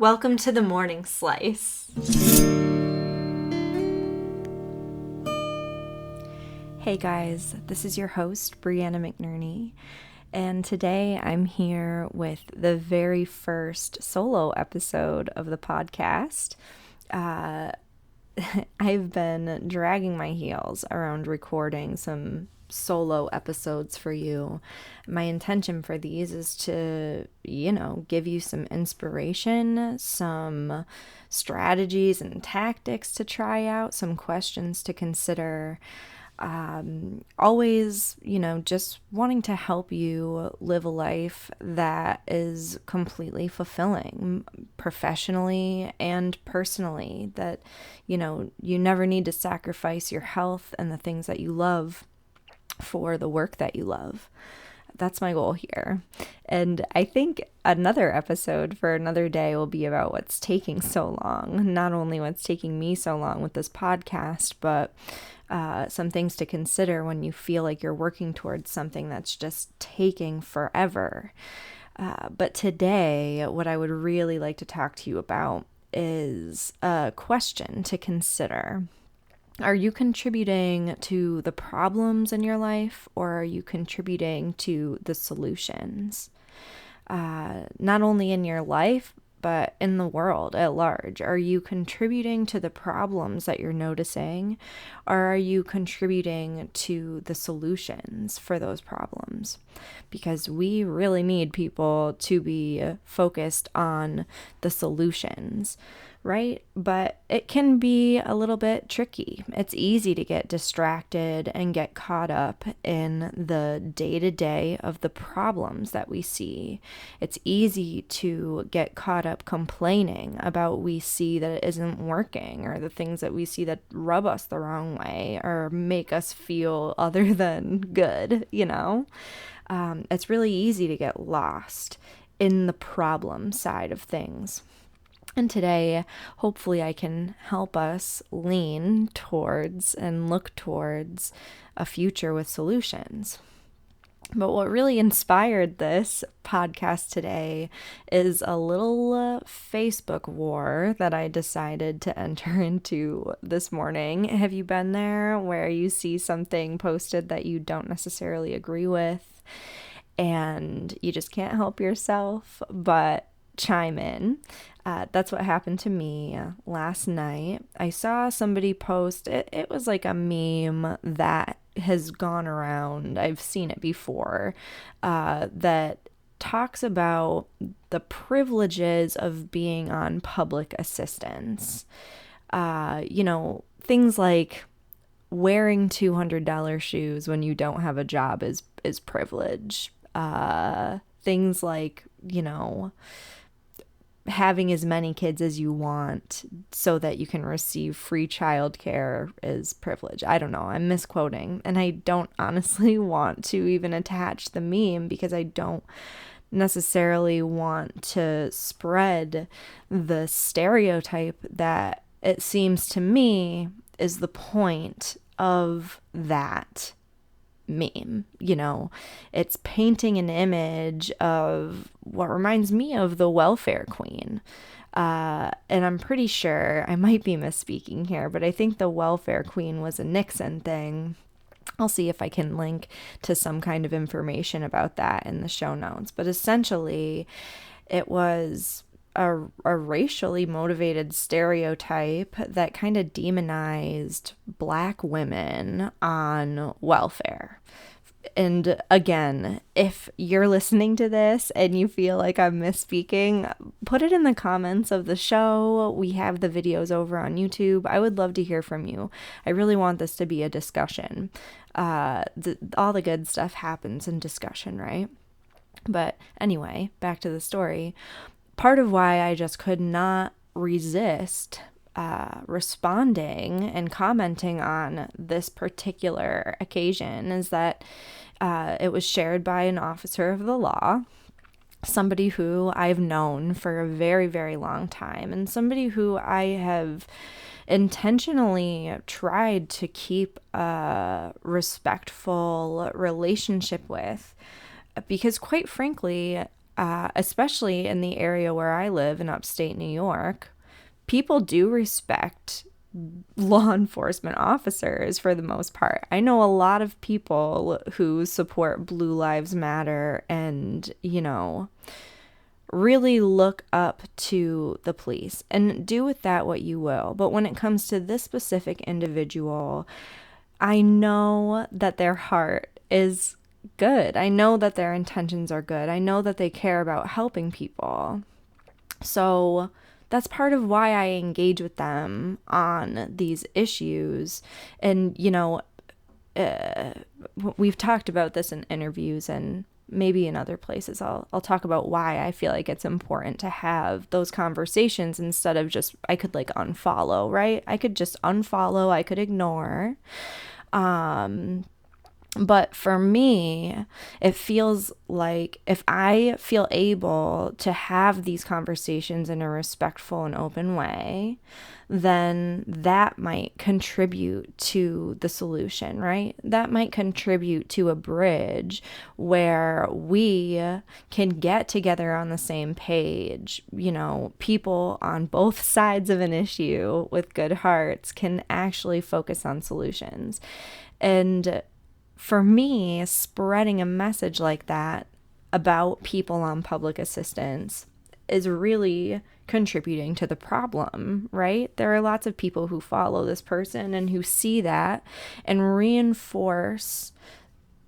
Welcome to the Morning Slice. Hey guys, this is your host, Brianna McInerny, and today I'm here with the very first solo episode of the podcast. I've been dragging my heels around recording some solo episodes for you. My intention for these is to, give you some inspiration, some strategies and tactics to try out, some questions to consider. Always, just wanting to help you live a life that is completely fulfilling professionally and personally, that, you never need to sacrifice your health and the things that you love for the work that you love. That's my goal here. And I think another episode for another day will be about what's taking so long. Not only what's taking me so long with this podcast, but some things to consider when you feel like you're working towards something that's just taking forever. But today, what I would really like to talk to you about is a question to consider. Are you contributing to the problems in your life, or are you contributing to the solutions? Not only in your life, but in the world at large. Are you contributing to the problems that you're noticing, or are you contributing to the solutions for those problems? Because we really need people to be focused on the solutions, right? But it can be a little bit tricky. It's easy to get distracted and get caught up in the day-to-day of the problems that we see. It's easy to get caught up complaining about what we see that it isn't working, or the things that we see that rub us the wrong way or make us feel other than good, It's really easy to get lost in the problem side of things. And today, hopefully I can help us lean towards and look towards a future with solutions. But what really inspired this podcast today is a little Facebook war that I decided to enter into this morning. Have you been there, where you see something posted that you don't necessarily agree with, and you just can't help yourself but chime in? That's what happened to me last night. I saw somebody post, it was like a meme that has gone around. I've seen it before, that talks about the privileges of being on public assistance. Things like wearing $200 shoes when you don't have a job is privilege. Things like, having as many kids as you want so that you can receive free childcare is privilege. I don't know, I'm misquoting, and I don't honestly want to even attach the meme because I don't necessarily want to spread the stereotype that it seems to me is the point of that meme. It's painting an image of what reminds me of the welfare queen. And I'm pretty sure, I might be misspeaking here, but I think the welfare queen was a Nixon thing. I'll see if I can link to some kind of information about that in the show notes. But essentially, it was a racially motivated stereotype that kind of demonized Black women on welfare. And again, if you're listening to this and you feel like I'm misspeaking, put it in the comments of the show. We have the videos over on YouTube. I would love to hear from you. I really want this to be a discussion. All the good stuff happens in discussion, right? But anyway, back to the story. Part of why I just could not resist responding and commenting on this particular occasion is that it was shared by an officer of the law, somebody who I've known for a very, very long time, and somebody who I have intentionally tried to keep a respectful relationship with, because quite frankly, especially in the area where I live in upstate New York, people do respect law enforcement officers for the most part. I know a lot of people who support Blue Lives Matter and, really look up to the police, and do with that what you will. But when it comes to this specific individual, I know that their heart is good. I know that their intentions are good. I know that they care about helping people. So that's part of why I engage with them on these issues. And, we've talked about this in interviews and maybe in other places. I'll talk about why I feel like it's important to have those conversations instead of just, I could like unfollow, right? I could just unfollow, I could ignore. But for me, it feels like if I feel able to have these conversations in a respectful and open way, then that might contribute to the solution, right? That might contribute to a bridge where we can get together on the same page. People on both sides of an issue with good hearts can actually focus on solutions. And for me, spreading a message like that about people on public assistance is really contributing to the problem, right? There are lots of people who follow this person and who see that and reinforce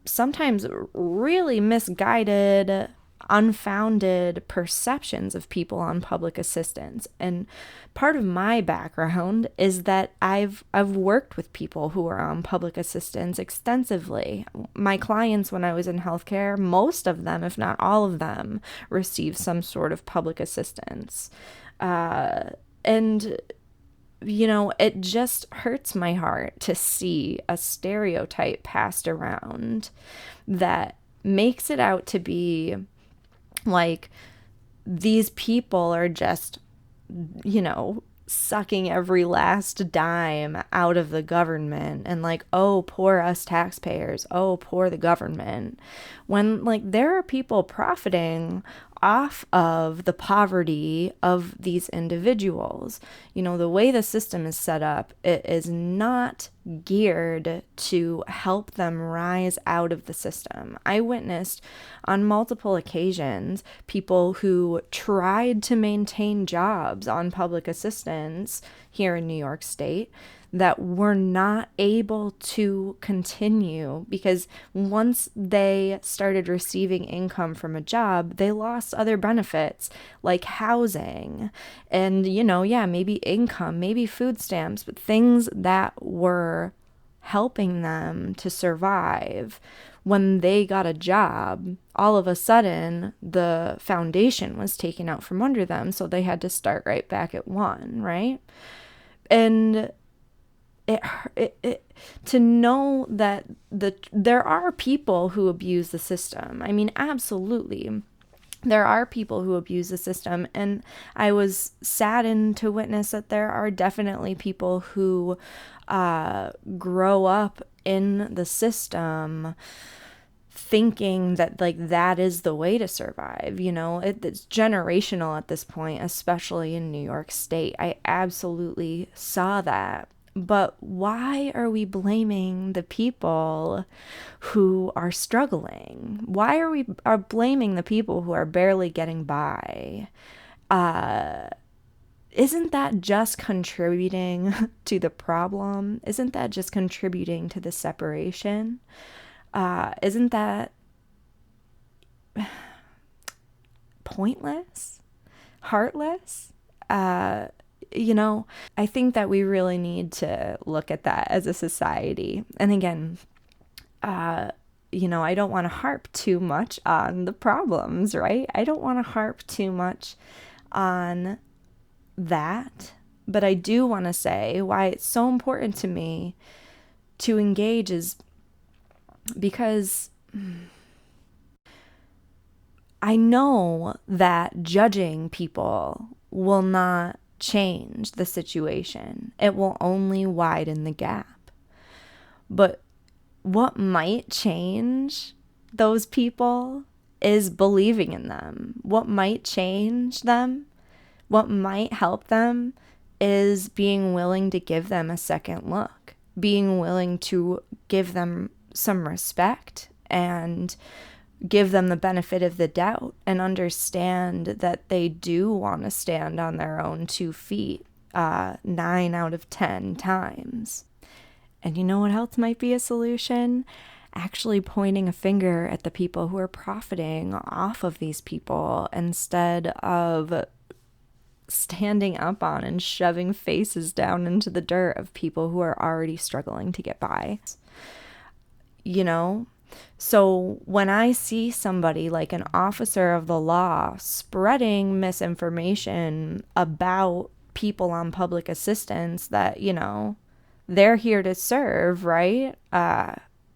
sometimes really misguided, unfounded perceptions of people on public assistance. And part of my background is that I've worked with people who are on public assistance extensively. My clients, when I was in healthcare, most of them, if not all of them, received some sort of public assistance. And it just hurts my heart to see a stereotype passed around that makes it out to be like these people are just, sucking every last dime out of the government and like, oh, poor us taxpayers, oh, poor the government. When like there are people profiting off of the poverty of these individuals. The way the system is set up, it is not geared to help them rise out of the system. I witnessed on multiple occasions people who tried to maintain jobs on public assistance here in New York State that were not able to continue because once they started receiving income from a job, they lost other benefits like housing and, maybe income, maybe food stamps, but things that were helping them to survive. When they got a job, all of a sudden the foundation was taken out from under them, so they had to start right back at one, right? And to know that there are people who abuse the system. I mean, absolutely. There are people who abuse the system, and I was saddened to witness that there are definitely people who grow up in the system thinking that like that is the way to survive. It's generational at this point, especially in New York State. I absolutely saw that. But why are we blaming the people who are struggling? Why are we blaming the people who are barely getting by? Isn't that just contributing to the problem? Isn't that just contributing to the separation? Isn't that pointless? Heartless? I think that we really need to look at that as a society. And again, I don't want to harp too much on the problems, right? I don't want to harp too much on that. But I do want to say why it's so important to me to engage is because I know that judging people will not change the situation. It will only widen the gap. But what might change those people is believing in them. What might change them, what might help them, is being willing to give them a second look, being willing to give them some respect and give them the benefit of the doubt and understand that they do want to stand on their own 2 feet 9 out of 10 times. And you know what else might be a solution? Actually pointing a finger at the people who are profiting off of these people instead of standing up on and shoving faces down into the dirt of people who are already struggling to get by. You know? So when I see somebody like an officer of the law spreading misinformation about people on public assistance that, you know, they're here to serve, right?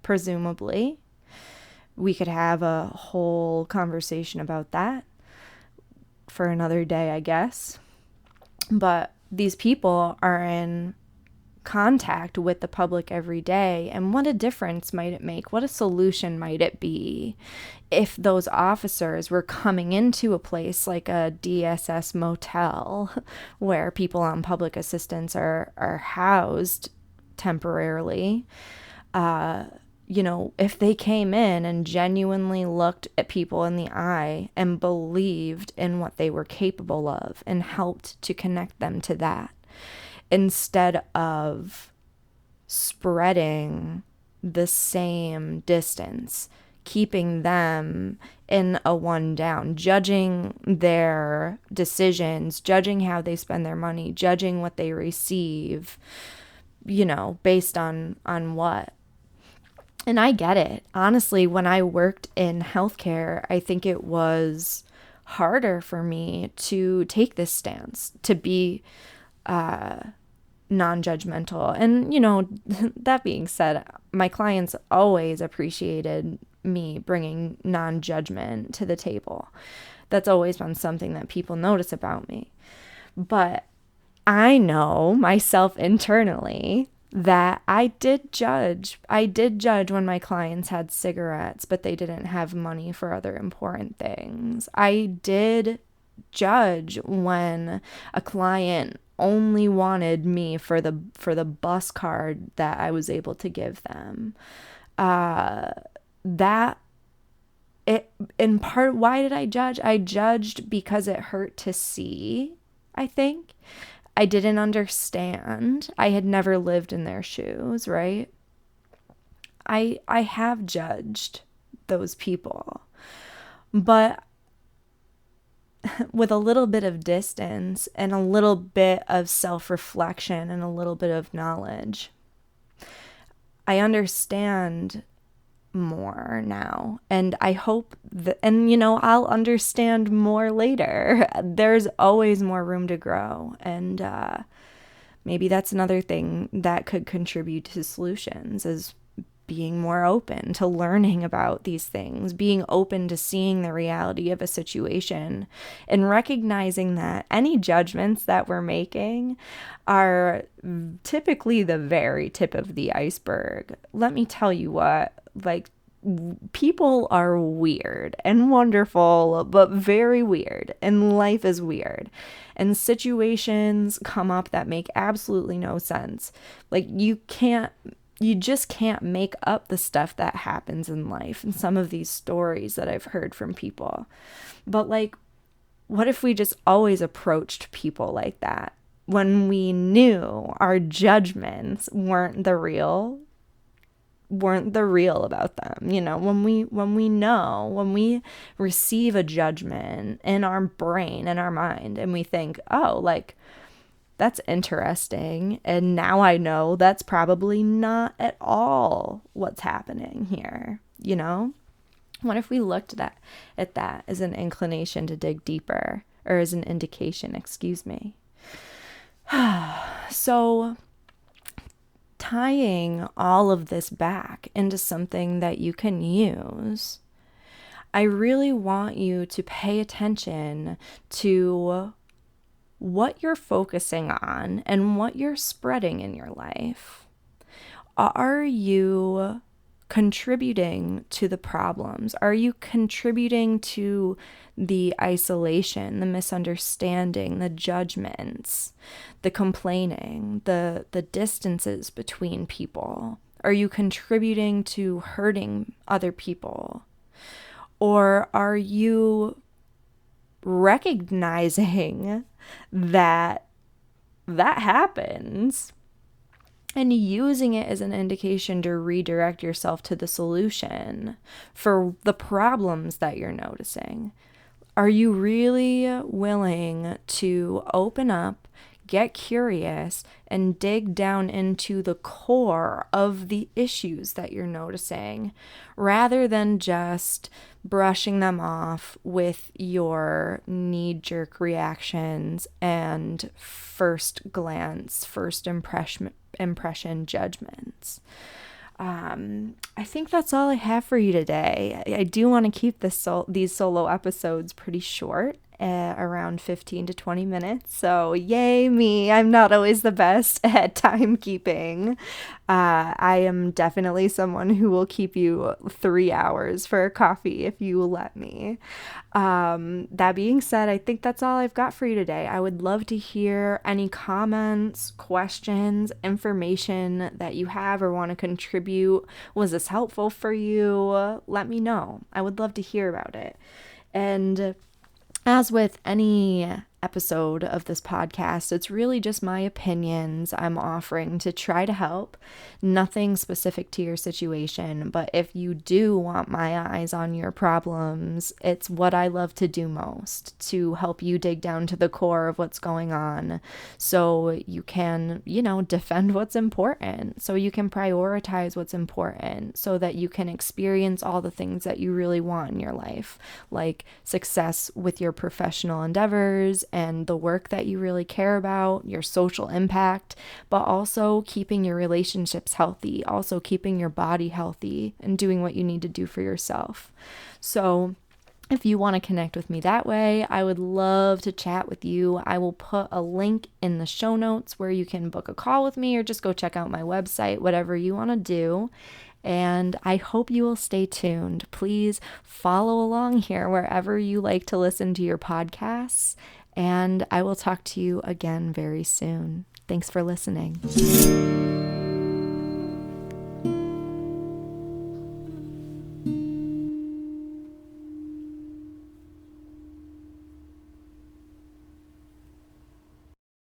Presumably. We could have a whole conversation about that for another day, I guess. But these people are in contact with the public every day, and what a difference might it make? What a solution might it be if those officers were coming into a place like a DSS motel where people on public assistance are housed temporarily? You know, if they came in and genuinely looked at people in the eye and believed in what they were capable of and helped to connect them to that, instead of spreading the same distance, keeping them in a one down, judging their decisions, judging how they spend their money, judging what they receive, you know, based on what. And I get it. Honestly, when I worked in healthcare, I think it was harder for me to take this stance, to be non-judgmental. And, you know, that being said, my clients always appreciated me bringing non-judgment to the table. That's always been something that people notice about me. But I know myself internally that I did judge. I did judge when my clients had cigarettes, but they didn't have money for other important things. I did judge when a client only wanted me for the bus card that I was able to give them. That it in part, why did I judge? I judged because it hurt to see, I think. I didn't understand. I had never lived in their shoes, right? I have judged those people. But with a little bit of distance and a little bit of self-reflection and a little bit of knowledge, I understand more now. And I hope that, and you know, I'll understand more later. There's always more room to grow. And maybe that's another thing that could contribute to solutions, is being more open to learning about these things, being open to seeing the reality of a situation, and recognizing that any judgments that we're making are typically the very tip of the iceberg. Let me tell you what, like, people are weird and wonderful, but very weird, and life is weird, and situations come up that make absolutely no sense. Like, you just can't make up the stuff that happens in life and some of these stories that I've heard from people. But like, what if we just always approached people like that when we knew our judgments weren't the real about them? You know, when we receive a judgment in our brain, in our mind, and we think, oh, like, that's interesting, and now I know that's probably not at all what's happening here, you know? What if we looked at that as an inclination to dig deeper, or as an indication, excuse me. So tying all of this back into something that you can use, I really want you to pay attention to what you're focusing on and what you're spreading in your life. Are you contributing to the problems? Are you contributing to the isolation, the misunderstanding, the judgments, the complaining, the distances between people? Are you contributing to hurting other people? Or are you recognizing that happens and using it as an indication to redirect yourself to the solution for the problems that you're noticing? Are you really willing to open up, get curious, and dig down into the core of the issues that you're noticing, rather than just brushing them off with your knee-jerk reactions and first impression judgments? I think that's all I have for you today. I do want to keep these solo episodes pretty short, around 15 to 20 minutes. So yay me, I'm not always the best at timekeeping. I am definitely someone who will keep you 3 hours for a coffee if you will let me. That being said, I think that's all I've got for you today. I would love to hear any comments, questions, information that you have or want to contribute. Was this helpful for you? Let me know. I would love to hear about it. And as with any episode of this podcast, it's really just my opinions I'm offering to try to help. Nothing specific to your situation, but if you do want my eyes on your problems, it's what I love to do most, to help you dig down to the core of what's going on so you can, defend what's important, so you can prioritize what's important, so that you can experience all the things that you really want in your life, like success with your professional endeavors and the work that you really care about, your social impact, but also keeping your relationships healthy, also keeping your body healthy, and doing what you need to do for yourself. So if you want to connect with me that way, I would love to chat with you. I will put a link in the show notes where you can book a call with me or just go check out my website, whatever you want to do. And I hope you will stay tuned. Please follow along here wherever you like to listen to your podcasts. And I will talk to you again very soon. Thanks for listening.